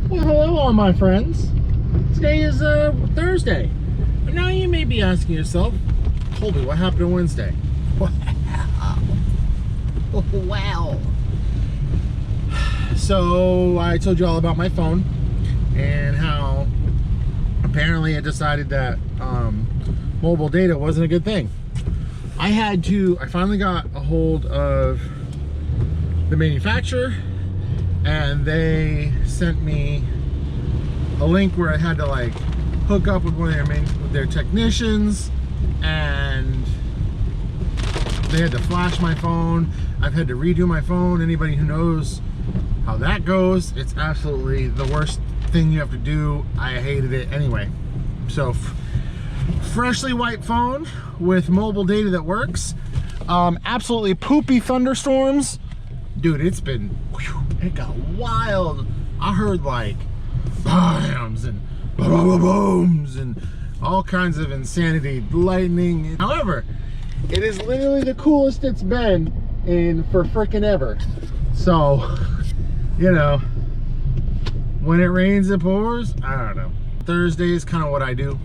Well, hello all my friends. Today is Thursday. And now you may be asking yourself, Colby, what happened on Wednesday? Wow. So I told you all about my phone and how apparently I decided that mobile data wasn't a good thing. I finally got a hold of the manufacturer, and they sent me a link where I had to like hook up with one of their technicians, and they had to flash my phone. I've had to redo my phone. Anybody who knows how that goes, it's absolutely the worst thing you have to do. I hated it anyway. So freshly white phone with mobile data that works. Absolutely poopy thunderstorms. Dude, it got wild. I heard like bams and booms and all kinds of insanity, lightning. However, it is literally the coolest it's been for freaking ever. So, you know, when it rains, it pours. I don't know. Thursday is kind of what I do.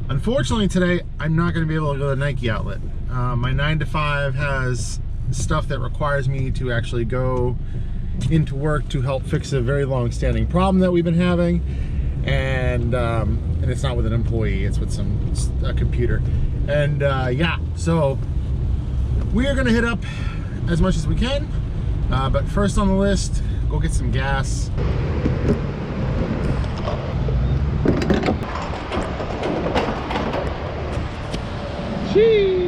Unfortunately today, I'm not going to be able to go to the Nike outlet. My 9 to 5 has stuff that requires me to actually go into work to help fix a very long-standing problem that we've been having, and it's not with an employee, it's with a computer. And yeah, so we are gonna hit up as much as we can, but first on the list, go get some gas. Sheesh.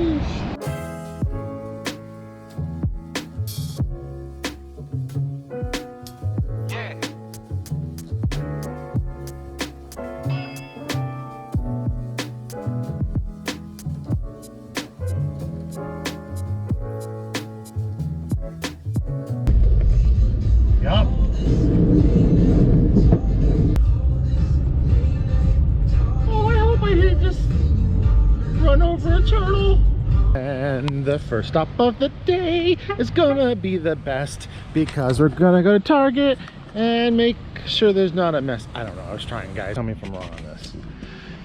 And the first stop of the day is gonna be the best, because we're gonna go to Target and make sure there's not a mess. I don't know, I was trying, guys. Tell me if I'm wrong on this.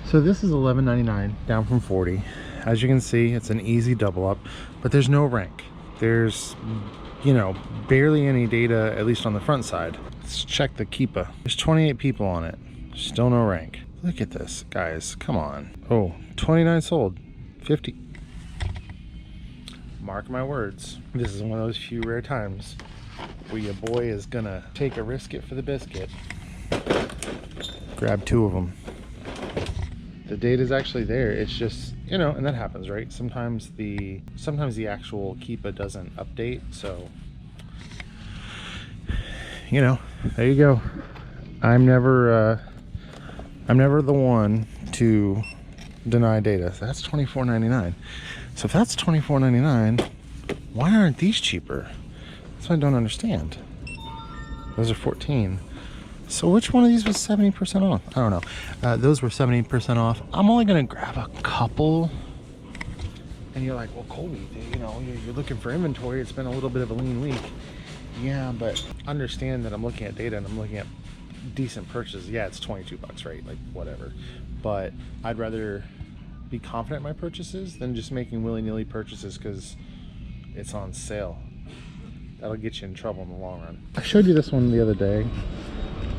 So this is $11.99, down from $40. As you can see, it's an easy double up, but there's no rank. There's, you know, barely any data, at least on the front side. Let's check the Keepa. There's 28 people on it, still no rank. Look at this, guys, come on. Oh, 29 sold, 50. Mark my words, this is one of those few rare times where your boy is gonna take a risk it for the biscuit. Grab 2 of them. The data's actually there, it's just, you know, and that happens, right? Sometimes the actual Keepa doesn't update, so, you know, there you go. I'm never the one to deny data. So that's $24.99. So if that's $24.99, why aren't these cheaper? That's what I don't understand. Those are $14. So which one of these was 70% off? I don't know. Those were 70% off. I'm only gonna grab a couple. And you're like, well, Colby, you know, you're looking for inventory. It's been a little bit of a lean week. Yeah, but understand that I'm looking at data and I'm looking at decent purchases. Yeah, it's 22 bucks, right? Like, whatever. But I'd rather be confident in my purchases than just making willy-nilly purchases because it's on sale. That'll get you in trouble in the long run. I showed you this one the other day.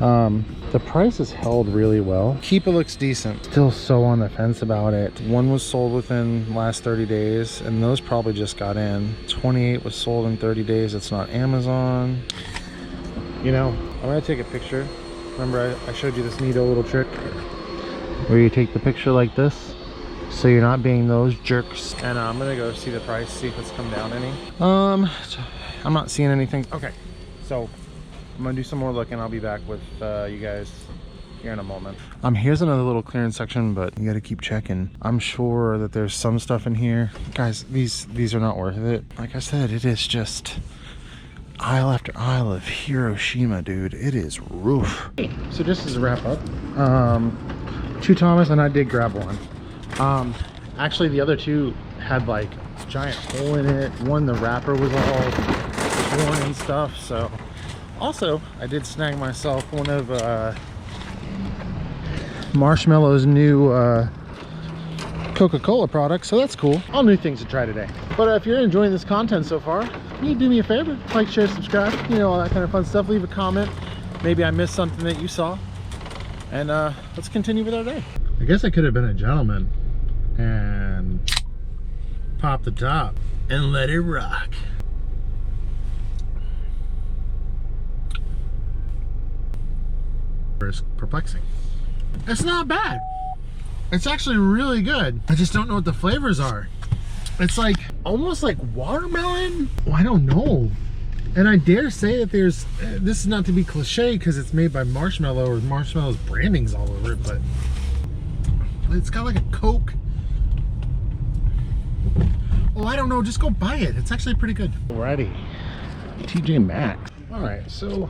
The price is held really well. Keepa looks decent. Still so on the fence about it. One was sold within last 30 days, and those probably just got in. 28 was sold in 30 days. It's not Amazon. You know, I'm gonna take a picture. Remember I showed you this neato little trick where you take the picture like this, so you're not being those jerks. And I'm gonna go see the price, see if it's come down any. I'm not seeing anything. Okay, so I'm gonna do some more looking. I'll be back with you guys here in a moment. Here's another little clearance section, but you gotta keep checking. I'm sure that there's some stuff in here. Guys, these are not worth it. Like I said, it is just aisle after aisle of Hiroshima, dude. It is roof. So just as a wrap up, 2 Thomas, and I did grab one. Actually the other 2 had like giant hole in it. One, the wrapper was all torn and stuff, so Also, I did snag myself one of Marshmallow's new Coca-Cola products, so that's cool. All new things to try today. But if you're enjoying this content so far, can you do me a favor? Like, share, subscribe, you know, all that kind of fun stuff. Leave a comment. Maybe I missed something that you saw. And let's continue with our day. I guess I could have been a gentleman and pop the top and let it rock. It's perplexing. It's not bad. It's actually really good. I just don't know what the flavors are. It's like almost like watermelon. Well, I don't know. And I dare say that there's, this is not to be cliche because it's made by Marshmallow, or Marshmallow's branding's all over it, but it's got like a Coke. Oh, I don't know, just go buy it. It's actually pretty good. Alrighty, TJ Maxx. All right, so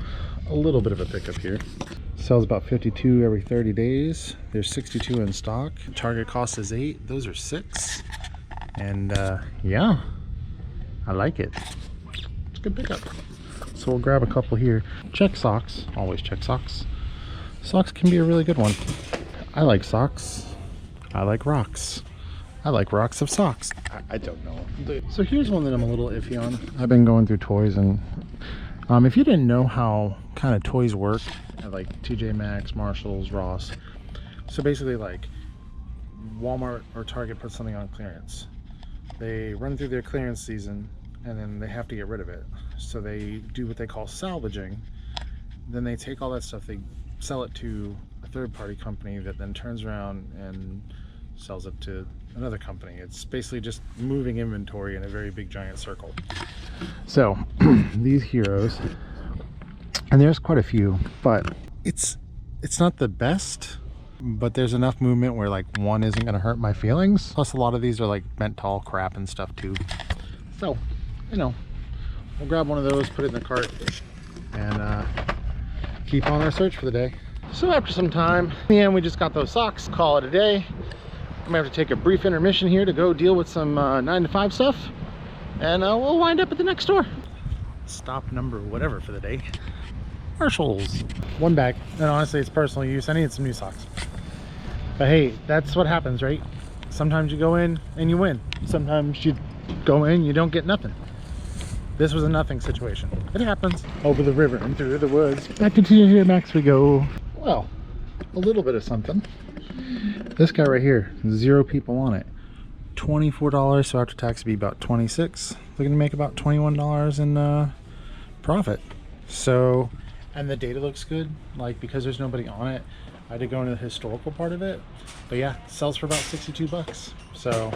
a little bit of a pickup here. Sells about 52 every 30 days. There's 62 in stock. Target cost is 8. Those are 6. And yeah, I like it. It's a good pickup. So we'll grab a couple here. Check socks. Always check socks. Socks can be a really good one. I like socks. I like rocks. I like rocks of socks. I don't know. So here's one that I'm a little iffy on. I've been going through toys, and if you didn't know how kind of toys work at like TJ Maxx, Marshalls, Ross, so basically like Walmart or Target puts something on clearance. They run through their clearance season and then they have to get rid of it. So they do what they call salvaging. Then they take all that stuff, they sell it to a third-party company that then turns around and sells it to another company. It's basically just moving inventory in a very big giant circle. So these heroes, and there's quite a few, but it's not the best, but there's enough movement where like one isn't going to hurt my feelings. Plus a lot of these are like menthol crap and stuff too. So, you know, we'll grab one of those, put it in the cart, and keep on our search for the day. So after some time, in the end, we just got those socks. Call it a day. I'm gonna have to take a brief intermission here to go deal with some 9-to-5 stuff, and we'll wind up at the next store. Stop number whatever for the day. Marshalls. One bag, and honestly it's personal use. I need some new socks, but hey, that's what happens, right? Sometimes you go in and you win. Sometimes you go in, you don't get nothing. This was a nothing situation. It happens. Over the river and through the woods. Back to TJ Maxx we go. Well, a little bit of something. This guy right here, 0 people on it. $24, so after tax it'd be about 26. Looking to make about $21 in profit. So, and the data looks good. Like, because there's nobody on it, I had to go into the historical part of it. But yeah, it sells for about 62 bucks. So,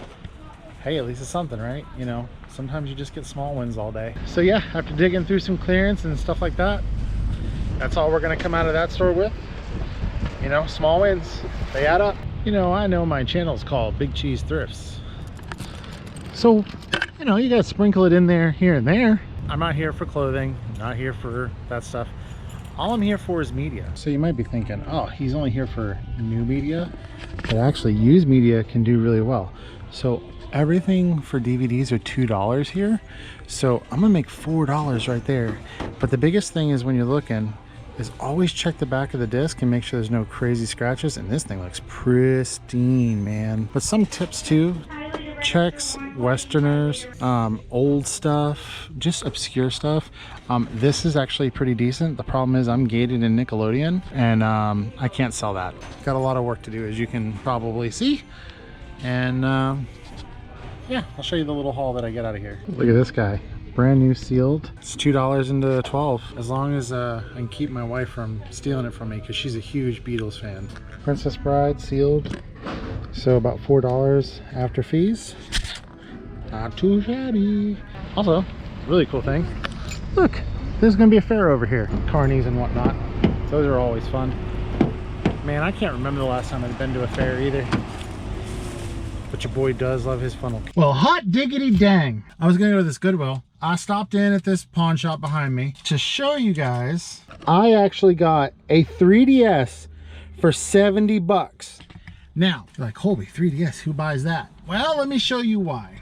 hey, at least it's something, right? You know, sometimes you just get small wins all day. So yeah, after digging through some clearance and stuff like that, that's all we're gonna come out of that store with. You know, small wins, they add up. You know, I know my channel is called Big Cheese Thrifts. So, you know, you gotta sprinkle it in there, here and there. I'm not here for clothing, not here for that stuff. All I'm here for is media. So you might be thinking, oh, he's only here for new media. But actually, used media can do really well. So everything for DVDs are $2 here. So I'm gonna make $4 right there. But the biggest thing is when you're looking, is always check the back of the disc and make sure there's no crazy scratches. And this thing looks pristine, man. But some tips too: Czechs, Westerners, old stuff, just obscure stuff. This is actually pretty decent. The problem is I'm gated in Nickelodeon, and I can't sell that. Got a lot of work to do, as you can probably see. And yeah, I'll show you the little haul that I get out of here. Look at this guy. Brand new, sealed. It's $2 into 12, as long as I can keep my wife from stealing it from me, because she's a huge Beatles fan. Princess Bride, sealed. So about $4 after fees. Not too shabby. Also, really cool thing. Look, there's gonna be a fair over here. Carnies and whatnot. Those are always fun. Man, I can't remember the last time I've been to a fair either. But your boy does love his funnel. Well, hot diggity dang. I was gonna go to this Goodwill. I stopped in at this pawn shop behind me to show you guys. I actually got a 3DS for 70 bucks. Now, you're like, holy, 3DS, who buys that? Well, let me show you why.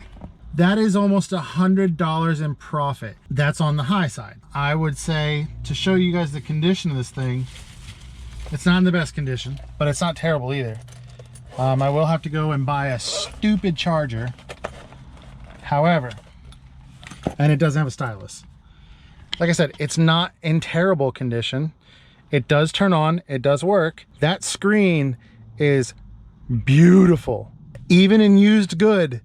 That is almost $100 in profit. That's on the high side. I would say, to show you guys the condition of this thing, it's not in the best condition, but it's not terrible either. I will have to go and buy a stupid charger. However, and it doesn't have a stylus. Like I said, it's not in terrible condition. It does turn on, it does work. That screen is beautiful. Even in used good,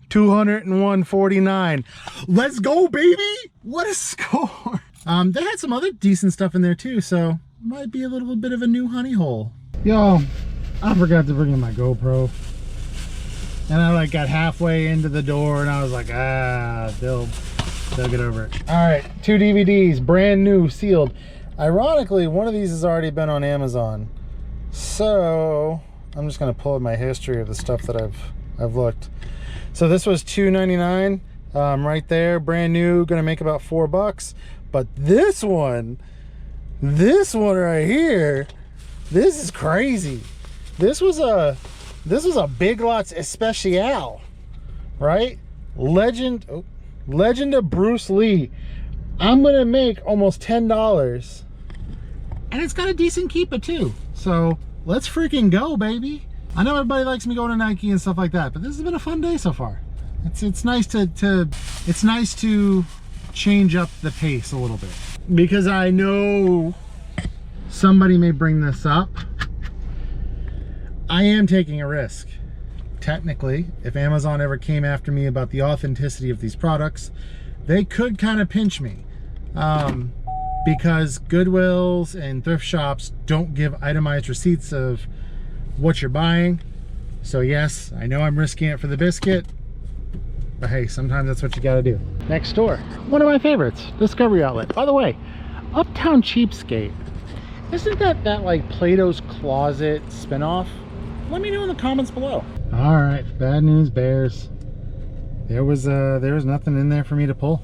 $201.49. Let's go, baby! What a score! They had some other decent stuff in there too, so might be a little bit of a new honey hole. Yo, I forgot to bring in my GoPro. And I like got halfway into the door and I was like, they'll get over it. All right, 2 DVDs, brand new, sealed. Ironically, one of these has already been on Amazon. So I'm just gonna pull up my history of the stuff that I've looked. So this was $2.99 right there, brand new, gonna make about $4. But this one right here, this is crazy. This was a Big Lots Especial, right? Legend of Bruce Lee. I'm gonna make almost $10, and it's got a decent keeper too. So let's freaking go, baby. I know everybody likes me going to Nike and stuff like that, but this has been a fun day so far. It's nice to change up the pace a little bit, because I know somebody may bring this up. I am taking a risk. Technically, if Amazon ever came after me about the authenticity of these products, they could kind of pinch me, because Goodwills and thrift shops don't give itemized receipts of what you're buying. So yes, I know I'm risking it for the biscuit, but hey, sometimes that's what you gotta do. Next door, one of my favorites, Discovery Outlet. By the way, Uptown Cheapskate, isn't that like Plato's Closet spinoff? Let me know in the comments below. All right, bad news bears. There was nothing in there for me to pull.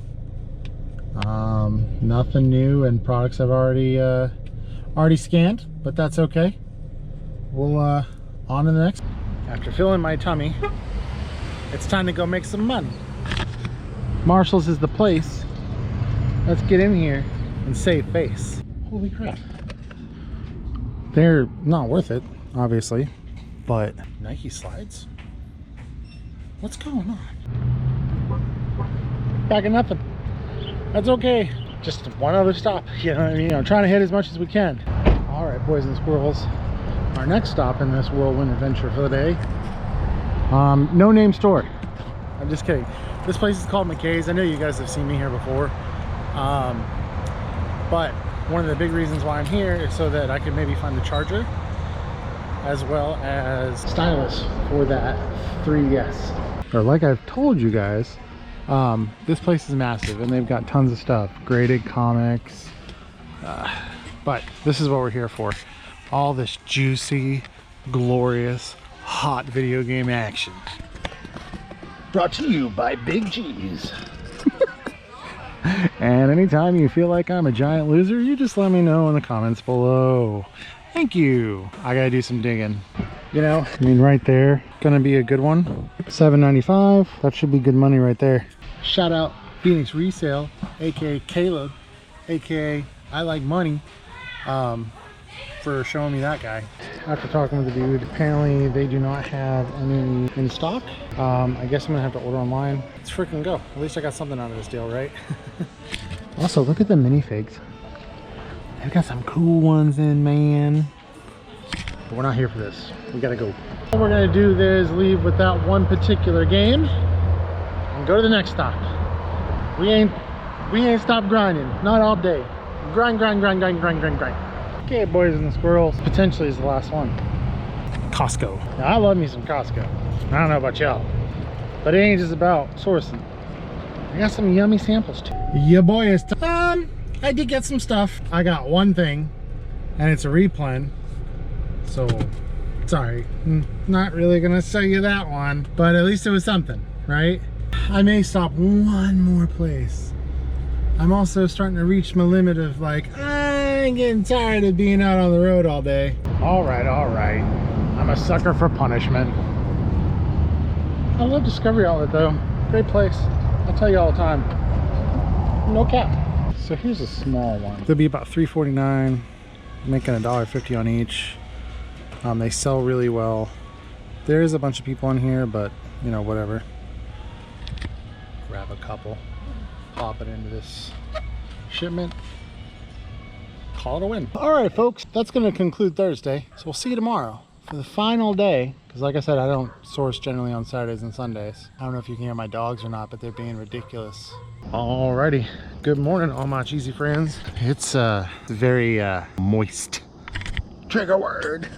Nothing new, and products I've already scanned, but that's okay. We'll on to the next. After filling my tummy, it's time to go make some money. Marshall's is the place. Let's get in here and save face. Holy crap. They're not worth it, obviously, but Nike slides? What's going on? Back of nothing. That's okay. Just one other stop, you know what I mean? I'm trying to hit as much as we can. All right, boys and squirrels. Our next stop in this whirlwind adventure for the day. No name store. I'm just kidding. This place is called McKay's. I know you guys have seen me here before. But one of the big reasons why I'm here is so that I can maybe find the charger as well as stylus for that 3DS. Or like I've told you guys, this place is massive and they've got tons of stuff, graded comics, but this is what we're here for. All this juicy, glorious, hot video game action. Brought to you by Big G's. And anytime you feel like I'm a giant loser, you just let me know in the comments below. Thank you. I gotta do some digging. You know, I mean, right there, gonna be a good one. $7.95. That should be good money right there. Shout out Phoenix Resale, aka Caleb, aka I Like Money, for showing me that guy. After talking with the dude, apparently they do not have any in stock. I guess I'm gonna have to order online. Let's freaking go. At least I got something out of this deal, right? Also, look at the minifigs. They've got some cool ones in, man. But we're not here for this. We gotta go. What we're gonna do there is leave with that one particular game and go to the next stop. We ain't stopped grinding. Not all day. Grind, grind, grind, grind, grind, grind, grind. Okay, boys and squirrels, potentially is the last one. Costco. Now, I love me some Costco. I don't know about y'all, but it ain't just about sourcing. I got some yummy samples too. Yeah, boy, it's I did get some stuff. I got one thing, and it's a replen. So, sorry, not really gonna sell you that one, but at least it was something, right? I may stop one more place. I'm also starting to reach my limit of like, I'm getting tired of being out on the road all day. All right. I'm a sucker for punishment. I love Discovery Outlet though. Great place. I'll tell you all the time. No cap. So here's a small one. They'll be about $3.49, making $1.50 on each. They sell really well. There is a bunch of people on here, but you know, whatever. Grab a couple, pop it into this shipment, call it a win. All right, folks, that's going to conclude Thursday. So we'll see you tomorrow for the final day. Because like I said, I don't source generally on Saturdays and Sundays. I don't know if you can hear my dogs or not, but they're being ridiculous. Alrighty, good morning, all my cheesy friends. It's very moist. Trigger word.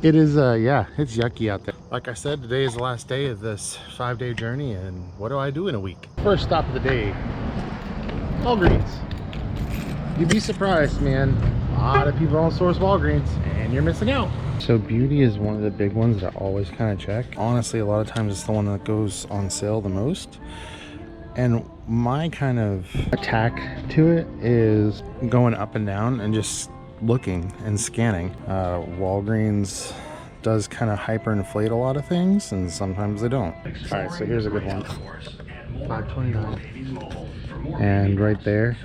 It is, yeah, it's yucky out there. Like I said, today is the last day of this 5-day journey, and what do I do in a week? First stop of the day, Walgreens. You'd be surprised, man. A lot of people don't source Walgreens, and you're missing out. So beauty is one of the big ones that I always kind of check. Honestly, a lot of times it's the one that goes on sale the most. And my kind of attack to it is going up and down and just looking and scanning. Walgreens does kind of hyperinflate a lot of things, and sometimes they don't. All right, so here's a good one. $5.29. And right there,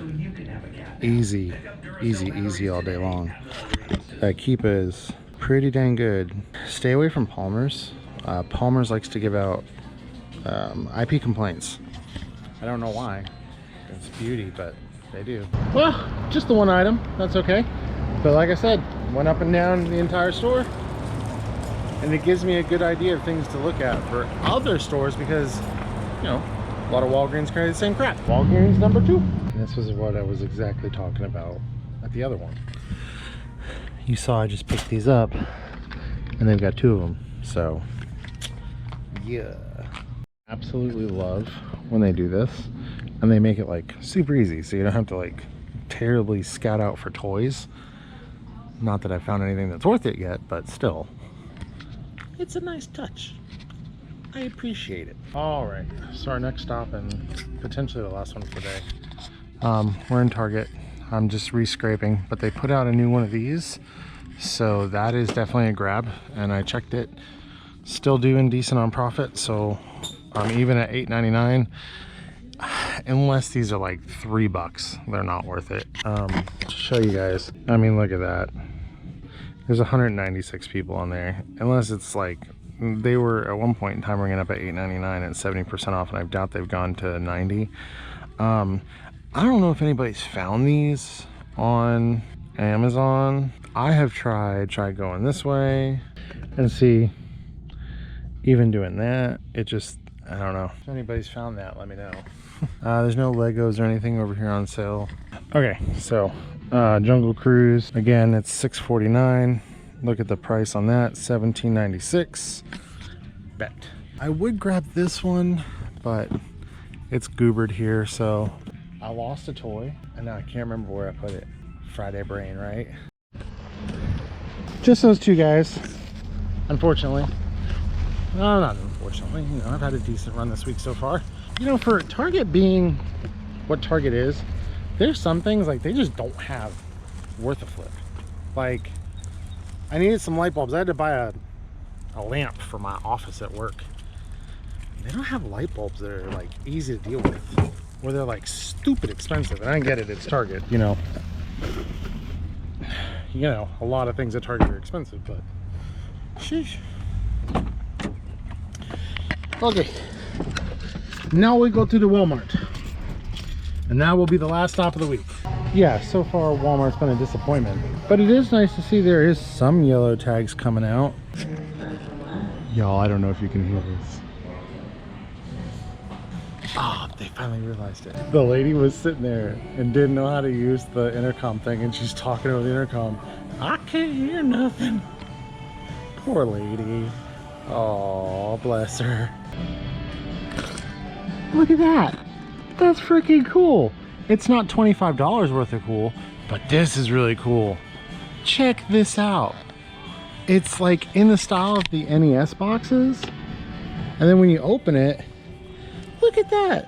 easy, easy, easy all day long. That Keepa is pretty dang good. Stay away from Palmer's. Palmer's likes to give out IP complaints. I don't know why. It's beauty, but they do. Well, just the one item. That's okay. But like I said, went up and down the entire store, and it gives me a good idea of things to look at for other stores because, you know, a lot of Walgreens carry the same crap. Walgreens number 2. And this was what I was exactly talking about at the other one. You saw I just picked these up, and they've got 2 of them. So, yeah. Absolutely love when they do this, and they make it like super easy, so you don't have to like terribly scout out for toys. Not that I've found anything that's worth it yet, but still, it's a nice touch. I appreciate it. All right, so our next stop, and potentially the last one for the day. We're in Target. I'm just re-scraping, but they put out a new one of these, so that is definitely a grab. And I checked it, still doing decent on profit, so even at $8.99, unless these are like $3, they're not worth it. To show you guys, I mean, look at that. There's 196 people on there. Unless it's like, they were at one point in time ringing up at $8.99 and 70% off, and I doubt they've gone to 90. I don't know if anybody's found these on Amazon. I have tried going this way, and see, even doing that, it just, I don't know. If anybody's found that, let me know. There's no Legos or anything over here on sale. Okay, so Jungle Cruise, again, it's $6.49. Look at the price on that, $17.96. Bet. I would grab this one, but it's goobered here, so I lost a toy, and now I can't remember where I put it. Friday brain, right? Just those 2 guys, unfortunately. No, not unfortunately. You know, I've had a decent run this week so far. You know, for Target being what Target is, there's some things like they just don't have worth a flip. Like, I needed some light bulbs. I had to buy a lamp for my office at work. They don't have light bulbs that are like easy to deal with, or they're like stupid expensive. And I get it, it's Target, you know. You know, a lot of things at Target are expensive, but sheesh. Okay, now we go to the Walmart, and that will be the last stop of the week. Yeah, so far Walmart's been a disappointment, but it is nice to see there is some yellow tags coming out. Y'all, I don't know if you can hear this. Oh, they finally realized it. The lady was sitting there and didn't know how to use the intercom thing, and she's talking over the intercom. I can't hear nothing. Poor lady. Oh, bless her. Look at that. That's freaking cool. It's not $25 worth of cool, but this is really cool. Check this out. It's like in the style of the NES boxes. And then when you open it, look at that.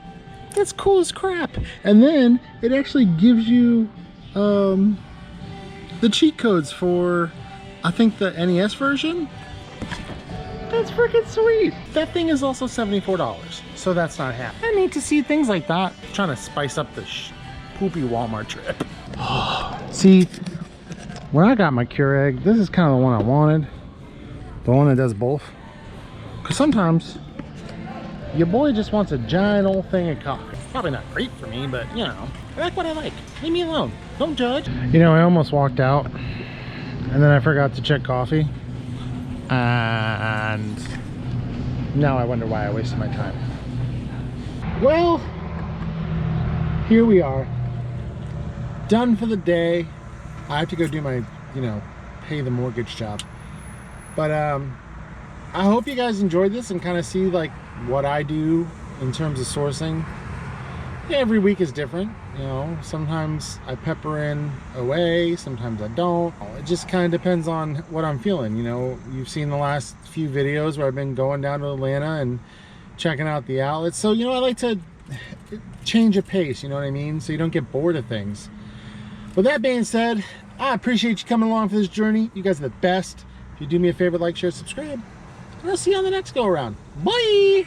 That's cool as crap. And then it actually gives you the cheat codes for, I think, the NES version. That's freaking sweet. That thing is also $74, so that's not half. I need to see things like that. I'm trying to spice up the poopy Walmart trip. See, when I got my Keurig, this is kind of the one I wanted. The one that does both. Because sometimes your boy just wants a giant old thing of coffee. It's probably not great for me, but you know, I like what I like. Leave me alone. Don't judge. You know, I almost walked out and then I forgot to check coffee. And now I wonder why I wasted my time. Well, here we are. Done for the day. I have to go do my, you know, pay the mortgage job. But I hope you guys enjoyed this and kind of see like what I do in terms of sourcing. Yeah, every week is different, you know. Sometimes I pepper in away, sometimes I don't. It just kind of depends on what I'm feeling, you know. You've seen the last few videos where I've been going down to Atlanta and checking out the outlets. So, you know, I like to change a pace, you know what I mean? So you don't get bored of things. With that being said, I appreciate you coming along for this journey. You guys are the best. If you do me a favor, like, share, subscribe. And I'll see you on the next go around. Bye!